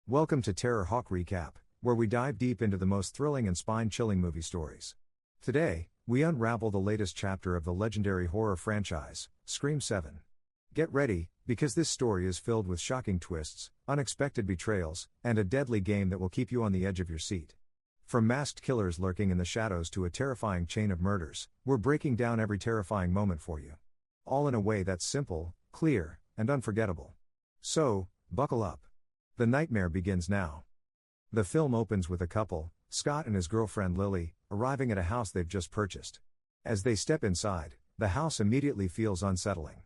Welcome to TerrorHawk Recap, where we dive deep into the most thrilling and spine-chilling movie stories. Today, we unravel the latest chapter of the legendary horror franchise, Scream 7. Get ready, because this story is filled with shocking twists, unexpected betrayals, and a deadly game that will keep you on the edge of your seat. From masked killers lurking in the shadows to a terrifying chain of murders, we're breaking down every terrifying moment for you. All in a way that's simple, clear, and unforgettable. So, buckle up. The nightmare begins now. The film opens with a couple, Scott and his girlfriend Lily, arriving at a house they've just purchased. As they step inside, the house immediately feels unsettling.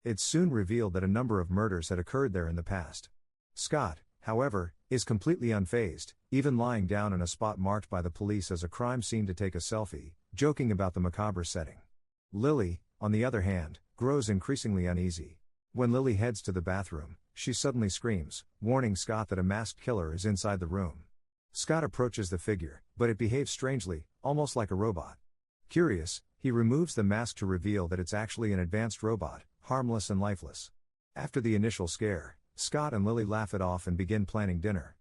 It's soon revealed that a number of murders had occurred there in the past. Scott, however, is completely unfazed, even lying down in a spot marked by the police as a crime scene to take a selfie, joking about the macabre setting. Lily, on the other hand, grows increasingly uneasy. When Lily heads to the bathroom, she suddenly screams, warning Scott that a masked killer is inside the room. Scott approaches the figure, but it behaves strangely, almost like a robot. Curious, he removes the mask to reveal that it's actually an advanced robot, harmless and lifeless. After the initial scare, Scott and Lily laugh it off and begin planning dinner.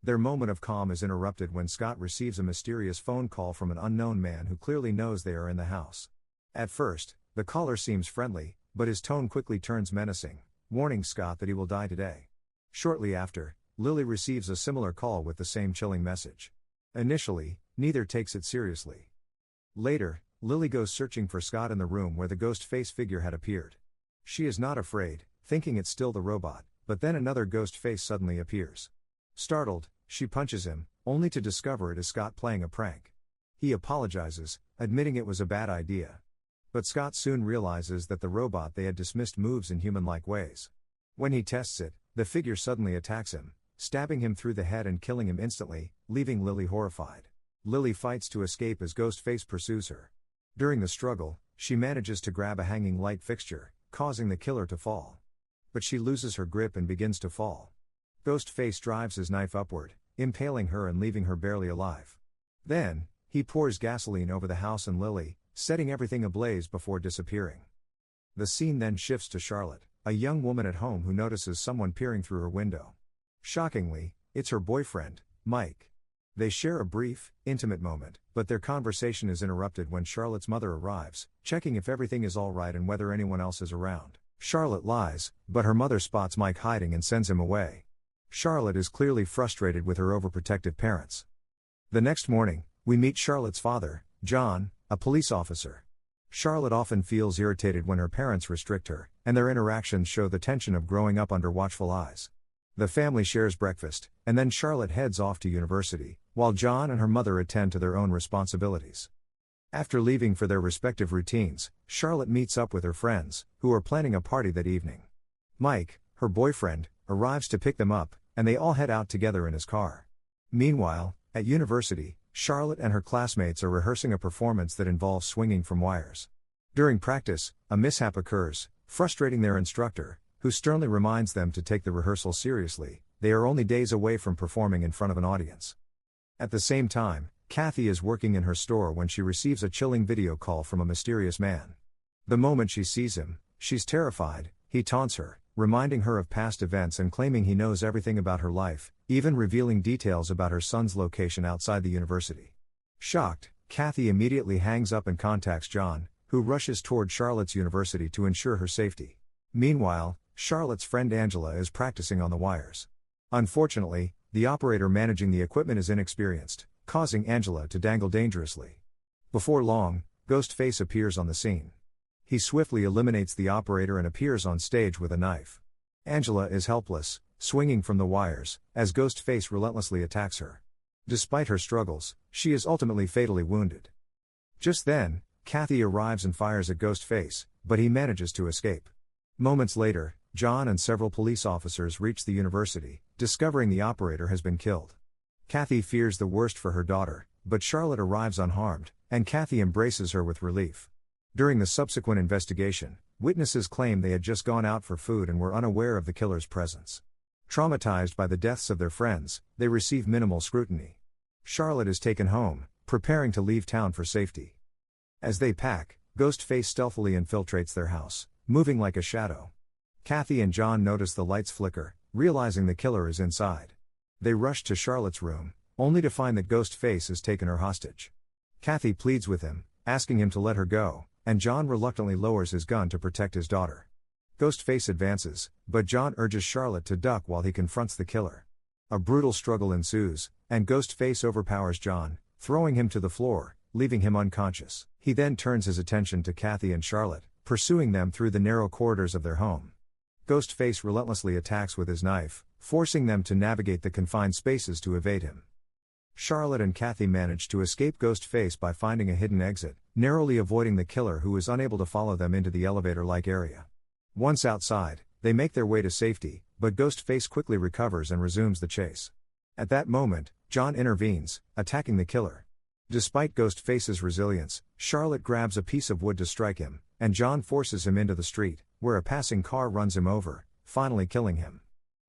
Their moment of calm is interrupted when Scott receives a mysterious phone call from an unknown man who clearly knows they are in the house. At first, the caller seems friendly, but his tone quickly turns menacing, warning Scott that he will die today. Shortly after, Lily receives a similar call with the same chilling message. Initially, neither takes it seriously. Later, Lily goes searching for Scott in the room where the Ghostface figure had appeared. She is not afraid, thinking it's still the robot, but then another Ghostface suddenly appears. Startled, she punches him, only to discover it is Scott playing a prank. He apologizes, admitting it was a bad idea. But Scott soon realizes that the robot they had dismissed moves in human-like ways. When he tests it, the figure suddenly attacks him, stabbing him through the head and killing him instantly, leaving Lily horrified. Lily fights to escape as Ghostface pursues her. During the struggle, she manages to grab a hanging light fixture, causing the killer to fall. But she loses her grip and begins to fall. Ghostface drives his knife upward, impaling her and leaving her barely alive. Then, he pours gasoline over the house and Lily, setting everything ablaze before disappearing. The scene then shifts to Charlotte, a young woman at home who notices someone peering through her window. Shockingly, it's her boyfriend, Mike. They share a brief, intimate moment, but their conversation is interrupted when Charlotte's mother arrives, checking if everything is all right and whether anyone else is around. Charlotte lies, but her mother spots Mike hiding and sends him away. Charlotte is clearly frustrated with her overprotective parents. The next morning, we meet Charlotte's father, John, a police officer. Charlotte often feels irritated when her parents restrict her, and their interactions show the tension of growing up under watchful eyes. The family shares breakfast, and then Charlotte heads off to university, while John and her mother attend to their own responsibilities. After leaving for their respective routines, Charlotte meets up with her friends, who are planning a party that evening. Mike, her boyfriend, arrives to pick them up, and they all head out together in his car. Meanwhile, at university, Charlotte and her classmates are rehearsing a performance that involves swinging from wires. During practice, a mishap occurs, frustrating their instructor, who sternly reminds them to take the rehearsal seriously. They are only days away from performing in front of an audience. At the same time, Kathy is working in her store when she receives a chilling video call from a mysterious man. The moment she sees him, she's terrified. He taunts her, reminding her of past events and claiming he knows everything about her life, even revealing details about her son's location outside the university. Shocked, Kathy immediately hangs up and contacts John, who rushes toward Charlotte's university to ensure her safety. Meanwhile, Charlotte's friend Angela is practicing on the wires. Unfortunately, the operator managing the equipment is inexperienced, causing Angela to dangle dangerously. Before long, Ghostface appears on the scene. He swiftly eliminates the operator and appears on stage with a knife. Angela is helpless, swinging from the wires, as Ghostface relentlessly attacks her. Despite her struggles, she is ultimately fatally wounded. Just then, Kathy arrives and fires at Ghostface, but he manages to escape. Moments later, John and several police officers reach the university, discovering the operator has been killed. Kathy fears the worst for her daughter, but Charlotte arrives unharmed, and Kathy embraces her with relief. During the subsequent investigation, witnesses claim they had just gone out for food and were unaware of the killer's presence. Traumatized by the deaths of their friends, they receive minimal scrutiny. Charlotte is taken home, preparing to leave town for safety. As they pack, Ghostface stealthily infiltrates their house, moving like a shadow. Kathy and John notice the lights flicker, realizing the killer is inside. They rush to Charlotte's room, only to find that Ghostface has taken her hostage. Kathy pleads with him, asking him to let her go, and John reluctantly lowers his gun to protect his daughter. Ghostface advances, but John urges Charlotte to duck while he confronts the killer. A brutal struggle ensues, and Ghostface overpowers John, throwing him to the floor, leaving him unconscious. He then turns his attention to Kathy and Charlotte, pursuing them through the narrow corridors of their home. Ghostface relentlessly attacks with his knife, forcing them to navigate the confined spaces to evade him. Charlotte and Kathy manage to escape Ghostface by finding a hidden exit, narrowly avoiding the killer who is unable to follow them into the elevator-like area. Once outside, they make their way to safety, but Ghostface quickly recovers and resumes the chase. At that moment, John intervenes, attacking the killer. Despite Ghostface's resilience, Charlotte grabs a piece of wood to strike him, and John forces him into the street, where a passing car runs him over, finally killing him.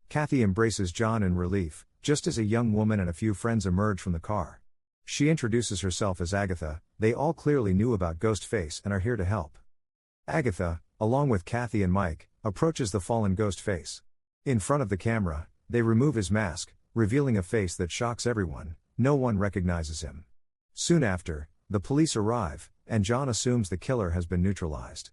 Kathy embraces John in relief, just as a young woman and a few friends emerge from the car. She introduces herself as Agatha. They all clearly knew about Ghostface and are here to help. Agatha, along with Kathy and Mike, approaches the fallen Ghostface. In front of the camera, they remove his mask, revealing a face that shocks everyone. No one recognizes him. Soon after, the police arrive, and John assumes the killer has been neutralized.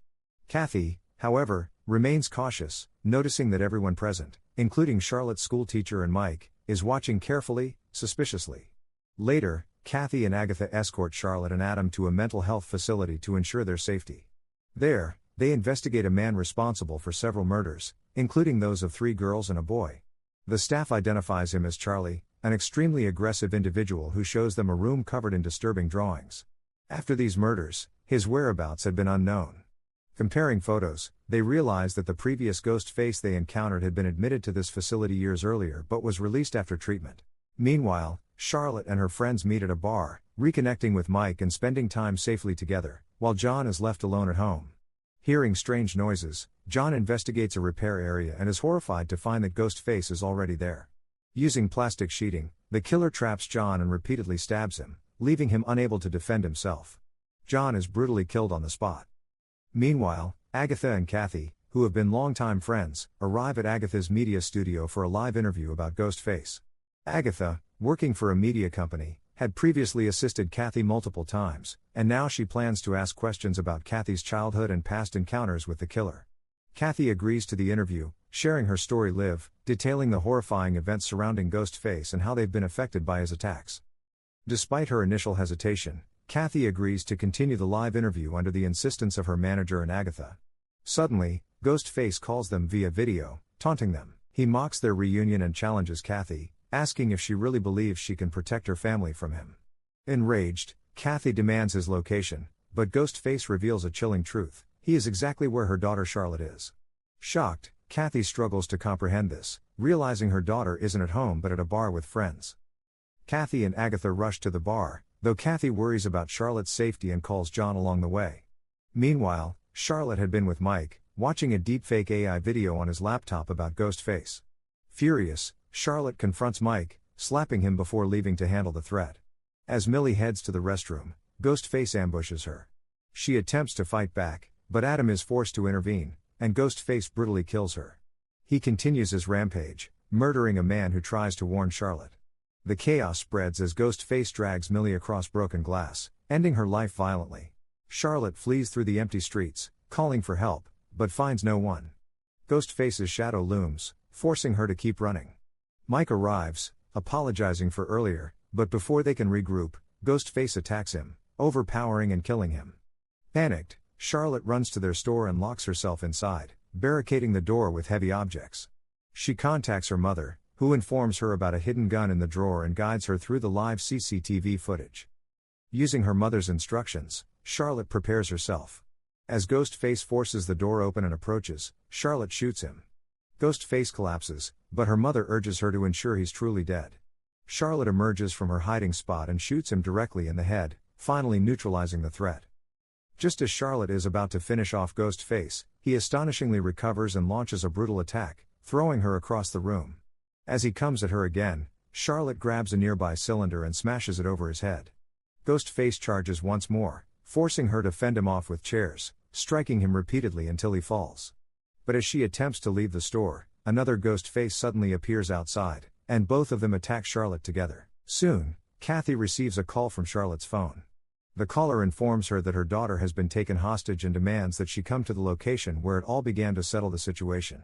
Kathy, however, remains cautious, noticing that everyone present, including Charlotte's schoolteacher and Mike, is watching carefully, suspiciously. Later, Kathy and Agatha escort Charlotte and Adam to a mental health facility to ensure their safety. There, they investigate a man responsible for several murders, including those of 3 girls and a boy. The staff identifies him as Charlie, an extremely aggressive individual who shows them a room covered in disturbing drawings. After these murders, his whereabouts had been unknown. Comparing photos, they realize that the previous Ghostface they encountered had been admitted to this facility years earlier but was released after treatment. Meanwhile, Charlotte and her friends meet at a bar, reconnecting with Mike and spending time safely together, while John is left alone at home. Hearing strange noises, John investigates a repair area and is horrified to find that Ghostface is already there. Using plastic sheeting, the killer traps John and repeatedly stabs him, leaving him unable to defend himself. John is brutally killed on the spot. Meanwhile, Agatha and Kathy, who have been longtime friends, arrive at Agatha's media studio for a live interview about Ghostface. Agatha, working for a media company, had previously assisted Kathy multiple times, and now she plans to ask questions about Kathy's childhood and past encounters with the killer. Kathy agrees to the interview, sharing her story live, detailing the horrifying events surrounding Ghostface and how they've been affected by his attacks. Despite her initial hesitation, Kathy agrees to continue the live interview under the insistence of her manager and Agatha. Suddenly, Ghostface calls them via video, taunting them. He mocks their reunion and challenges Kathy, asking if she really believes she can protect her family from him. Enraged, Kathy demands his location, but Ghostface reveals a chilling truth: he is exactly where her daughter Charlotte is. Shocked, Kathy struggles to comprehend this, realizing her daughter isn't at home but at a bar with friends. Kathy and Agatha rush to the bar, though Kathy worries about Charlotte's safety and calls John along the way. Meanwhile, Charlotte had been with Mike, watching a deepfake AI video on his laptop about Ghostface. Furious, Charlotte confronts Mike, slapping him before leaving to handle the threat. As Millie heads to the restroom, Ghostface ambushes her. She attempts to fight back, but Adam is forced to intervene, and Ghostface brutally kills her. He continues his rampage, murdering a man who tries to warn Charlotte. The chaos spreads as Ghostface drags Millie across broken glass, ending her life violently. Charlotte flees through the empty streets, calling for help, but finds no one. Ghostface's shadow looms, forcing her to keep running. Mike arrives, apologizing for earlier, but before they can regroup, Ghostface attacks him, overpowering and killing him. Panicked, Charlotte runs to their store and locks herself inside, barricading the door with heavy objects. She contacts her mother, who informs her about a hidden gun in the drawer and guides her through the live CCTV footage. Using her mother's instructions, Charlotte prepares herself. As Ghostface forces the door open and approaches, Charlotte shoots him. Ghostface collapses, but her mother urges her to ensure he's truly dead. Charlotte emerges from her hiding spot and shoots him directly in the head, finally neutralizing the threat. Just as Charlotte is about to finish off Ghostface, he astonishingly recovers and launches a brutal attack, throwing her across the room. As he comes at her again, Charlotte grabs a nearby cylinder and smashes it over his head. Ghostface charges once more, forcing her to fend him off with chairs, striking him repeatedly until he falls. But as she attempts to leave the store, another Ghostface suddenly appears outside, and both of them attack Charlotte together. Soon, Kathy receives a call from Charlotte's phone. The caller informs her that her daughter has been taken hostage and demands that she come to the location where it all began to settle the situation.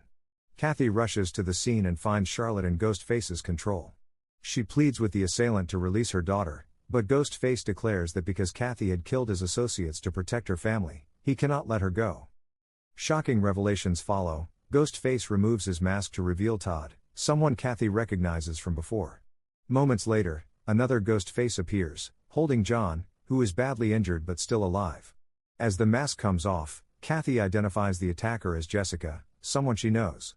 Kathy rushes to the scene and finds Charlotte in Ghostface's control. She pleads with the assailant to release her daughter, but Ghostface declares that because Kathy had killed his associates to protect her family, he cannot let her go. Shocking revelations follow. Ghostface removes his mask to reveal Todd, someone Kathy recognizes from before. Moments later, another Ghostface appears, holding John, who is badly injured but still alive. As the mask comes off, Kathy identifies the attacker as Jessica, someone she knows.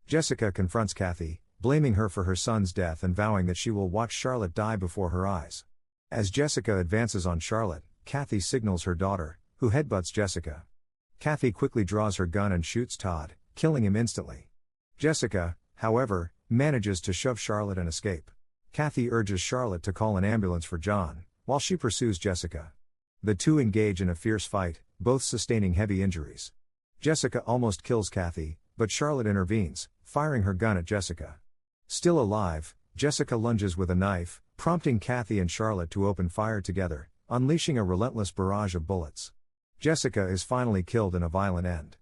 Jessica confronts Kathy, blaming her for her son's death and vowing that she will watch Charlotte die before her eyes. As Jessica advances on Charlotte, Kathy signals her daughter, who headbutts Jessica. Kathy quickly draws her gun and shoots Todd, killing him instantly. Jessica, however, manages to shove Charlotte and escape. Kathy urges Charlotte to call an ambulance for John, while she pursues Jessica. The two engage in a fierce fight, both sustaining heavy injuries. Jessica almost kills Kathy, but Charlotte intervenes, firing her gun at Jessica. Still alive, Jessica lunges with a knife, prompting Kathy and Charlotte to open fire together, unleashing a relentless barrage of bullets. Jessica is finally killed in a violent end.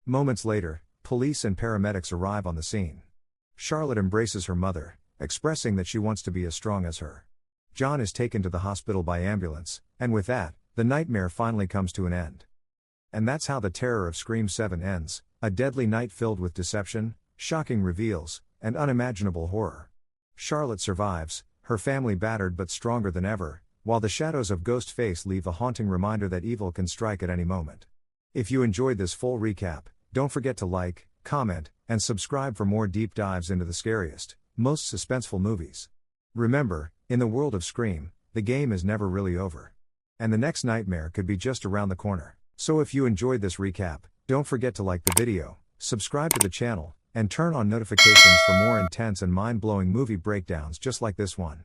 Moments later, police and paramedics arrive on the scene. Charlotte embraces her mother, expressing that she wants to be as strong as her. John is taken to the hospital by ambulance, and with that, the nightmare finally comes to an end. And that's how the terror of Scream 7 ends, a deadly night filled with deception, shocking reveals, and unimaginable horror. Charlotte survives, her family battered but stronger than ever, while the shadows of Ghostface leave a haunting reminder that evil can strike at any moment. If you enjoyed this full recap, don't forget to like, comment, and subscribe for more deep dives into the scariest, most suspenseful movies. Remember, in the world of Scream, the game is never really over. And the next nightmare could be just around the corner. So if you enjoyed this recap, don't forget to like the video, subscribe to the channel, and turn on notifications for more intense and mind-blowing movie breakdowns just like this one.